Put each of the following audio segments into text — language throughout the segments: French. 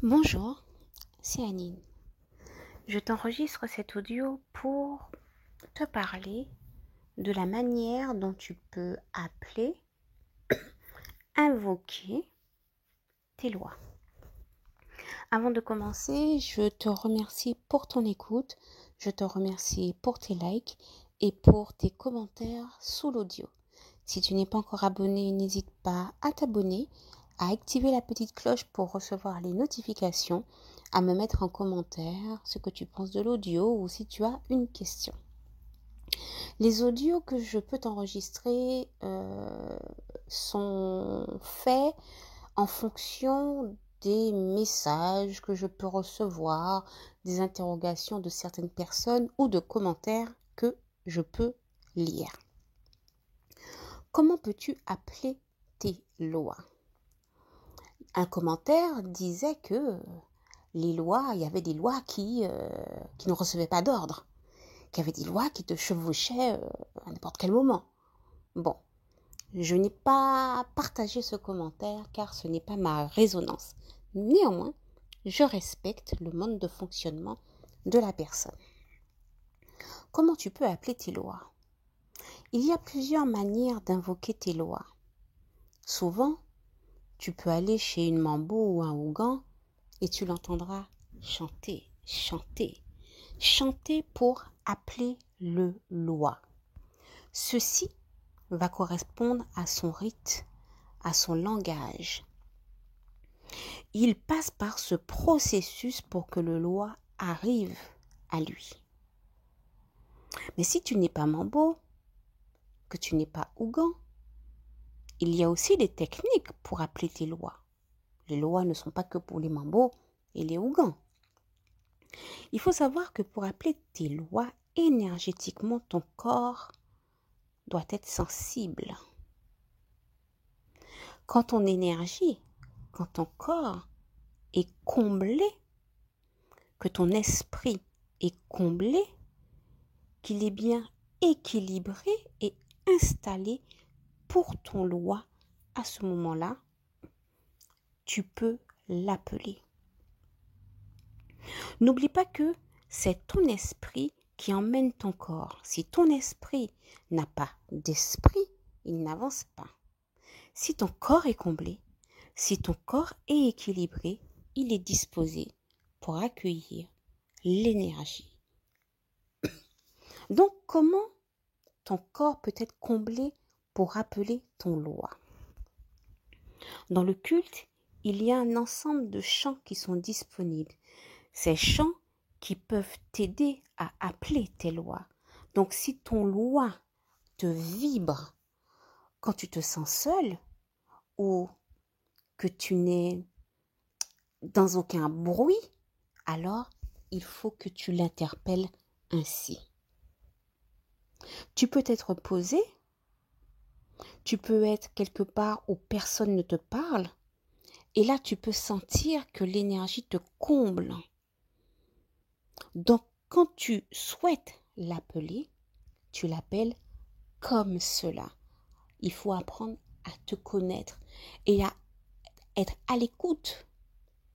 Bonjour, c'est Anine. Je t'enregistre cet audio pour te parler de la manière dont tu peux appeler, invoquer tes lois. Avant de commencer, je te remercie pour ton écoute, je te remercie pour tes likes et pour tes commentaires sous l'audio. Si tu n'es pas encore abonné, n'hésite pas à t'abonner, à activer la petite cloche pour recevoir les notifications, à me mettre en commentaire ce que tu penses de l'audio ou si tu as une question. Les audios que je peux t'enregistrer sont faits en fonction des messages que je peux recevoir, des interrogations de certaines personnes ou de commentaires que je peux lire. Comment peux-tu appeler tes lois? Un commentaire disait que il y avait des lois qui ne recevaient pas d'ordre, qu'il y avait des lois qui te chevauchaient à n'importe quel moment. Bon, je n'ai pas partagé ce commentaire car ce n'est pas ma résonance. Néanmoins, je respecte le mode de fonctionnement de la personne. Comment tu peux appeler tes lois? Il y a plusieurs manières d'invoquer tes lois. Souvent, tu peux aller chez une mambo ou un ougan et tu l'entendras chanter, chanter, chanter pour appeler le loi. Ceci va correspondre à son rite, à son langage. Il passe par ce processus pour que le loi arrive à lui. Mais si tu n'es pas mambo, que tu n'es pas ougan, il y a aussi des techniques pour appeler tes lois. Les lois ne sont pas que pour les mambos et les ougans. Il faut savoir que pour appeler tes lois, énergétiquement, ton corps doit être sensible. Quand ton énergie, quand ton corps est comblé, que ton esprit est comblé, qu'il est bien équilibré et installé pour ton loi, à ce moment-là, tu peux l'appeler. N'oublie pas que c'est ton esprit qui emmène ton corps. Si ton esprit n'a pas d'esprit, il n'avance pas. Si ton corps est comblé, si ton corps est équilibré, il est disposé pour accueillir l'énergie. Donc, comment ton corps peut être comblé pour appeler ton loi? Dans le culte, il y a un ensemble de chants qui sont disponibles. Ces chants qui peuvent t'aider à appeler tes lois. Donc, si ton loi te vibre quand tu te sens seul ou que tu n'es dans aucun bruit, alors il faut que tu l'interpelles ainsi. Tu peux être posé, tu peux être quelque part où personne ne te parle, et là tu peux sentir que l'énergie te comble. Donc quand tu souhaites l'appeler, tu l'appelles comme cela. Il faut apprendre à te connaître et à être à l'écoute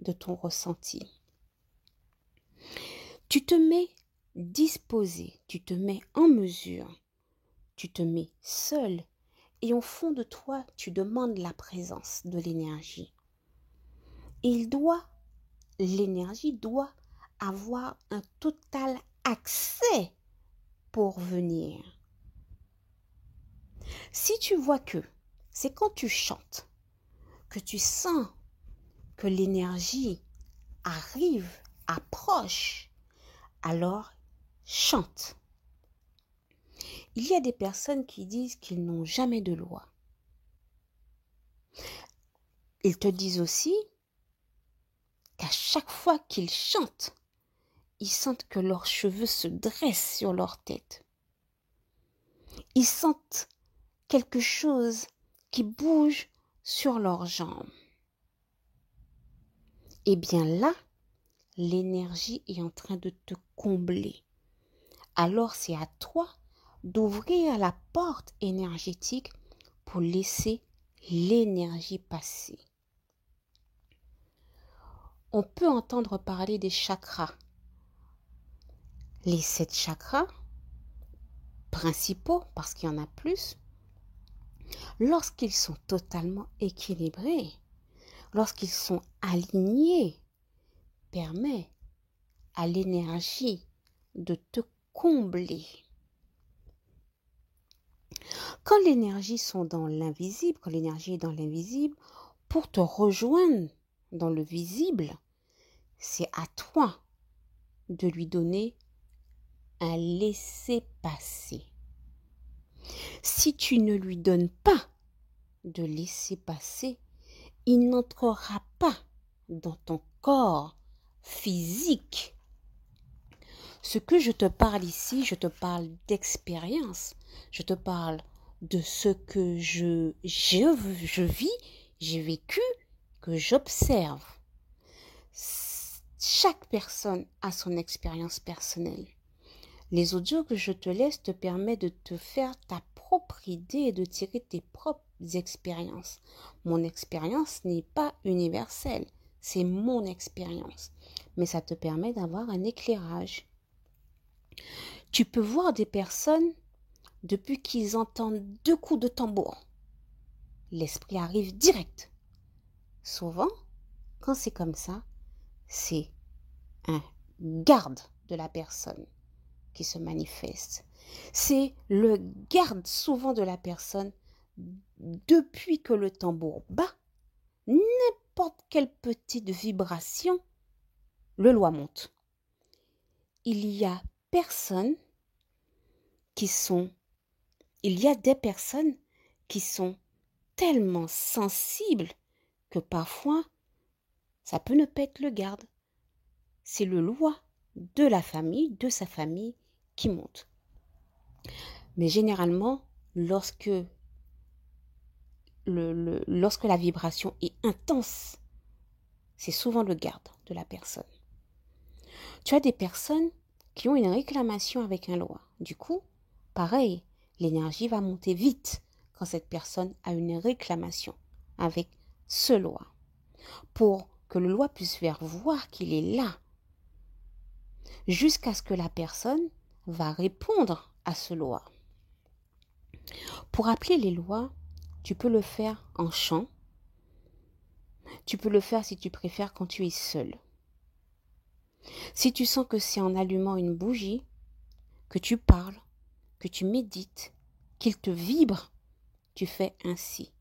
de ton ressenti. Tu te mets disposé, tu te mets en mesure, tu te mets seul et au fond de toi, tu demandes la présence de l'énergie. Et l'énergie doit avoir un total accès pour venir. Si tu vois que c'est quand tu chantes que tu sens que l'énergie arrive, approche, alors chante. Il y a des personnes qui disent qu'ils n'ont jamais de loi. Ils te disent aussi qu'à chaque fois qu'ils chantent, ils sentent que leurs cheveux se dressent sur leur tête. Ils sentent quelque chose qui bouge sur leurs jambes. Et bien là, l'énergie est en train de te combler. Alors c'est à toi d'ouvrir la porte énergétique pour laisser l'énergie passer. on peut entendre parler des chakras. Les 7 chakras principaux, parce qu'il y en a plus, lorsqu'ils sont totalement équilibrés, lorsqu'ils sont alignés, permet à l'énergie de te combler. Quand l'énergie sont dans l'invisible, quand l'énergie est dans l'invisible, pour te rejoindre dans le visible, c'est à toi de lui donner un laisser-passer. Si tu ne lui donnes pas de laisser-passer, il n'entrera pas dans ton corps physique. Ce que je te parle ici, je te parle d'expérience. Je te parle de ce que je vis, j'ai vécu, que j'observe. Chaque personne a son expérience personnelle. Les audios que je te laisse te permettent de te faire ta propre idée et de tirer tes propres expériences. Mon expérience n'est pas universelle, c'est mon expérience. Mais ça te permet d'avoir un éclairage. Tu peux voir des personnes, depuis qu'ils entendent 2 coups de tambour, l'esprit arrive direct. Souvent, quand c'est comme ça, c'est un garde de la personne qui se manifeste. C'est le garde souvent de la personne depuis que le tambour bat, n'importe quelle petite vibration, le loi monte. Il y a des personnes qui sont tellement sensibles que parfois, ça peut ne pas être le garde. C'est le loi de la famille, de sa famille, qui monte. Mais généralement, lorsque la vibration est intense, c'est souvent le garde de la personne. Tu as des personnes qui ont une réclamation avec un loi. Du coup, pareil, l'énergie va monter vite quand cette personne a une réclamation avec ce loi. Pour que le loi puisse faire voir qu'il est là. Jusqu'à ce que la personne va répondre à ce loi. Pour appeler les lois, tu peux le faire en chant. Tu peux le faire si tu préfères quand tu es seul. Si tu sens que c'est en allumant une bougie, que tu parles, que tu médites, qu'il te vibre, tu fais ainsi.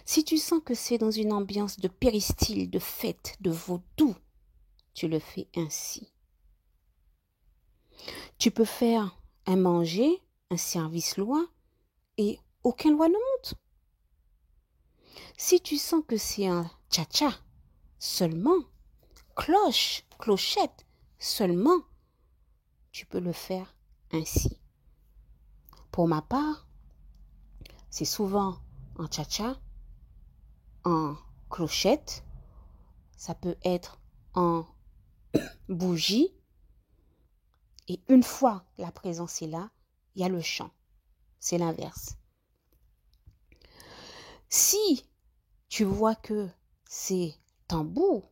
Si tu sens que c'est dans une ambiance de péristyle, de fête, de vaudou, tu le fais ainsi. Tu peux faire un manger, un service loi, et aucun loi ne monte. Si tu sens que c'est un tcha-tcha seulement, cloche, clochette seulement, tu peux le faire ainsi. Pour ma part, c'est souvent en tcha-tcha, en clochette, ça peut être en bougie, et une fois la présence est là, il y a le chant. C'est l'inverse. Si tu vois que c'est tambour,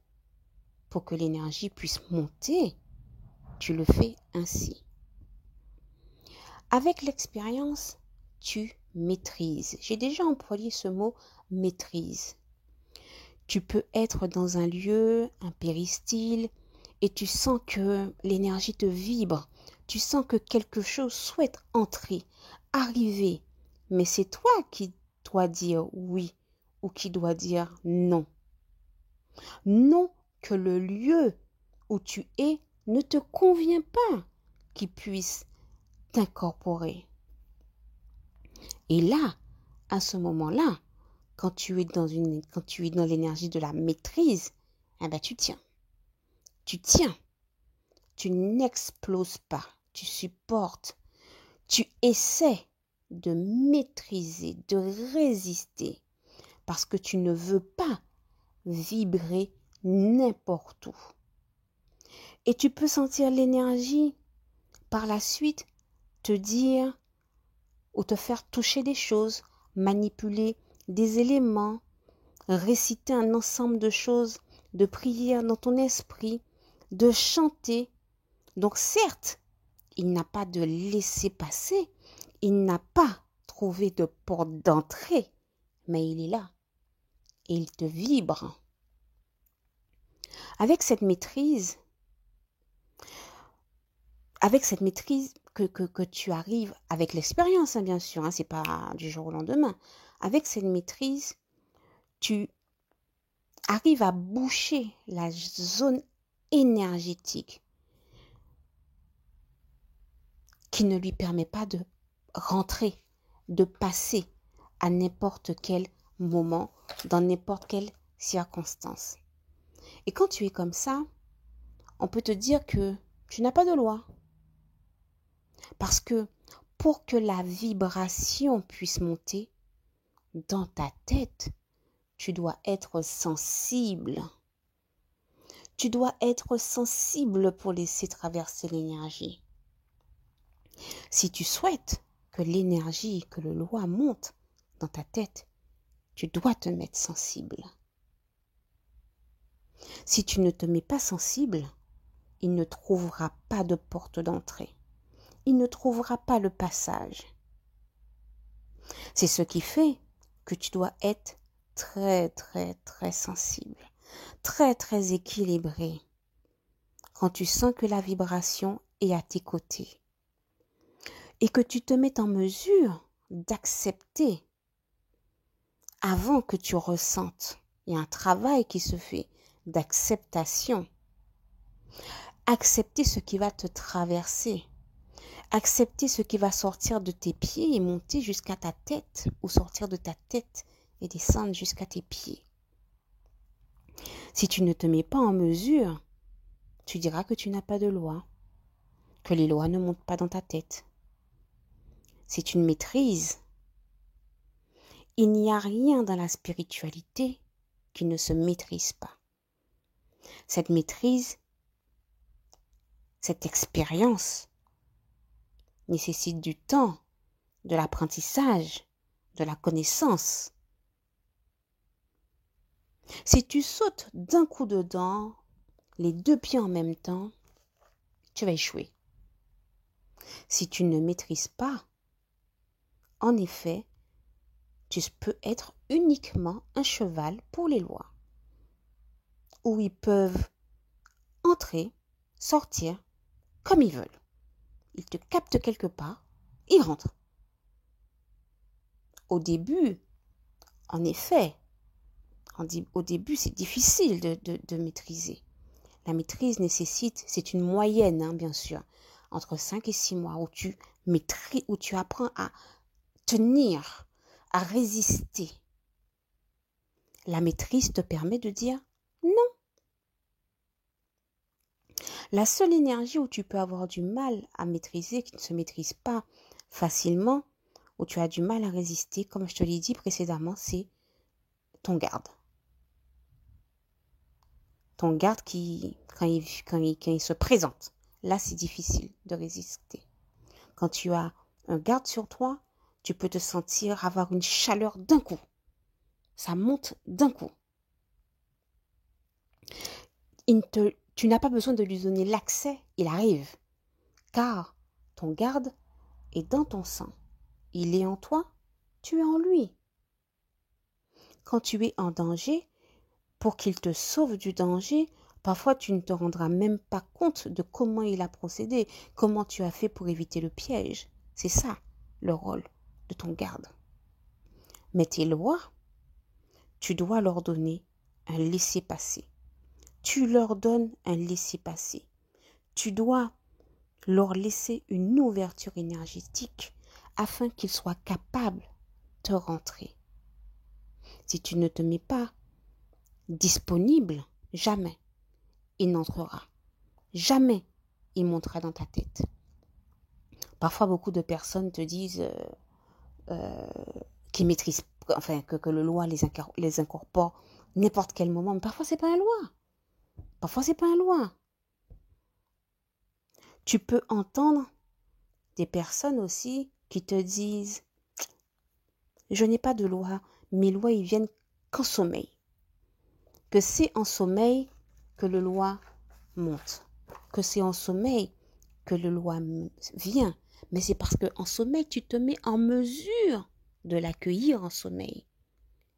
pour que l'énergie puisse monter, tu le fais ainsi. Avec l'expérience, tu maîtrises. J'ai déjà employé ce mot maîtrise. Tu peux être dans un lieu, un péristyle, et tu sens que l'énergie te vibre. Tu sens que quelque chose souhaite entrer, arriver. Mais c'est toi qui dois dire oui ou qui dois dire non. Non que le lieu où tu es ne te convient pas qui puisse t'incorporer. Et là, à ce moment-là, quand tu es dans l'énergie de la maîtrise, eh ben tu tiens. Tu tiens. Tu n'exploses pas. Tu supportes. Tu essaies de maîtriser, de résister. Parce que tu ne veux pas vibrer n'importe où. Et tu peux sentir l'énergie par la suite te dire ou te faire toucher des choses, manipuler des éléments, réciter un ensemble de choses de prière dans ton esprit, de chanter. Donc certes, il n'a pas de laisser-passer, il n'a pas trouvé de porte d'entrée, mais il est là et il te vibre. Avec cette maîtrise que tu arrives, avec l'expérience, hein, bien sûr, hein, c'est pas du jour au lendemain, avec cette maîtrise, tu arrives à boucher la zone énergétique qui ne lui permet pas de rentrer, de passer à n'importe quel moment, dans n'importe quelle circonstance. Et quand tu es comme ça, on peut te dire que tu n'as pas de loi. Parce que pour que la vibration puisse monter dans ta tête, tu dois être sensible. Tu dois être sensible pour laisser traverser l'énergie. Si tu souhaites que l'énergie, que le loi monte dans ta tête, tu dois te mettre sensible. Si tu ne te mets pas sensible, il ne trouvera pas de porte d'entrée. Il ne trouvera pas le passage. C'est ce qui fait que tu dois être très, très, très sensible, très, très équilibré. Quand tu sens que la vibration est à tes côtés et que tu te mets en mesure d'accepter avant que tu ressentes. Il y a un travail qui se fait d'acceptation. Accepter ce qui va te traverser. Accepter ce qui va sortir de tes pieds et monter jusqu'à ta tête, ou sortir de ta tête et descendre jusqu'à tes pieds. Si tu ne te mets pas en mesure, tu diras que tu n'as pas de loi, que les lois ne montent pas dans ta tête. C'est une maîtrise. Il n'y a rien dans la spiritualité qui ne se maîtrise pas. Cette maîtrise, cette expérience nécessite du temps, de l'apprentissage, de la connaissance. Si tu sautes d'un coup dedans, les deux pieds en même temps, tu vas échouer. Si tu ne maîtrises pas, en effet, tu peux être uniquement un cheval pour les lois, où ils peuvent entrer, sortir, comme ils veulent. Ils te captent quelque part, ils rentrent. Au début, en effet, au début, c'est difficile de maîtriser. La maîtrise nécessite, c'est une moyenne, hein, bien sûr, entre 5 et 6 mois où tu apprends à tenir, à résister. La maîtrise te permet de dire non. La seule énergie où tu peux avoir du mal à maîtriser, qui ne se maîtrise pas facilement, où tu as du mal à résister, comme je te l'ai dit précédemment, c'est ton garde. Ton garde quand il se présente, là c'est difficile de résister. Quand tu as un garde sur toi, tu peux te sentir avoir une chaleur d'un coup. Ça monte d'un coup. Tu n'as pas besoin de lui donner l'accès, il arrive. Car ton garde est dans ton sang. Il est en toi, tu es en lui. Quand tu es en danger, pour qu'il te sauve du danger, parfois tu ne te rendras même pas compte de comment il a procédé, comment tu as fait pour éviter le piège. C'est ça le rôle de ton garde. Mais tes lois, tu dois leur donner un laissez-passer. Tu leur donnes un laissez-passer. Tu dois leur laisser une ouverture énergétique afin qu'ils soient capables de rentrer. Si tu ne te mets pas disponible, jamais il n'entrera. Jamais il montera dans ta tête. Parfois, beaucoup de personnes te disent qu'ils maîtrisent, enfin, que le loi les incorpore n'importe quel moment. Mais parfois, c'est pas un loi. Parfois, c'est pas un loi. Tu peux entendre des personnes aussi qui te disent je n'ai pas de loi, mes lois ils viennent qu'en sommeil. que c'est en sommeil que le loi monte, que c'est en sommeil que le loi vient, mais c'est parce que en sommeil, tu te mets en mesure de l'accueillir en sommeil.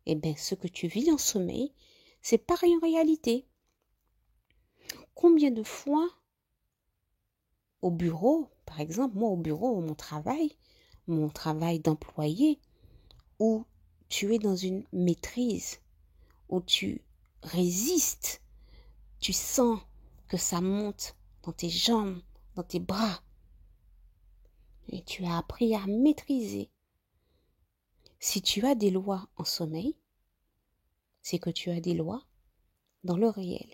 Eh bien, ce que tu vis en sommeil, c'est pareil en réalité. Combien de fois, au bureau, par exemple, moi au bureau, mon travail d'employé, où tu es dans une maîtrise, où tu résistes, tu sens que ça monte dans tes jambes, dans tes bras, et tu as appris à maîtriser. Si tu as des lois en sommeil, c'est que tu as des lois dans le réel.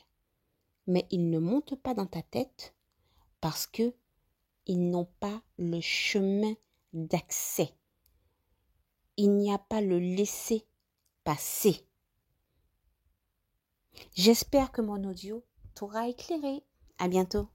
Mais ils ne montent pas dans ta tête parce que ils n'ont pas le chemin d'accès. Il n'y a pas le laisser-passer. J'espère que mon audio t'aura éclairé. À bientôt.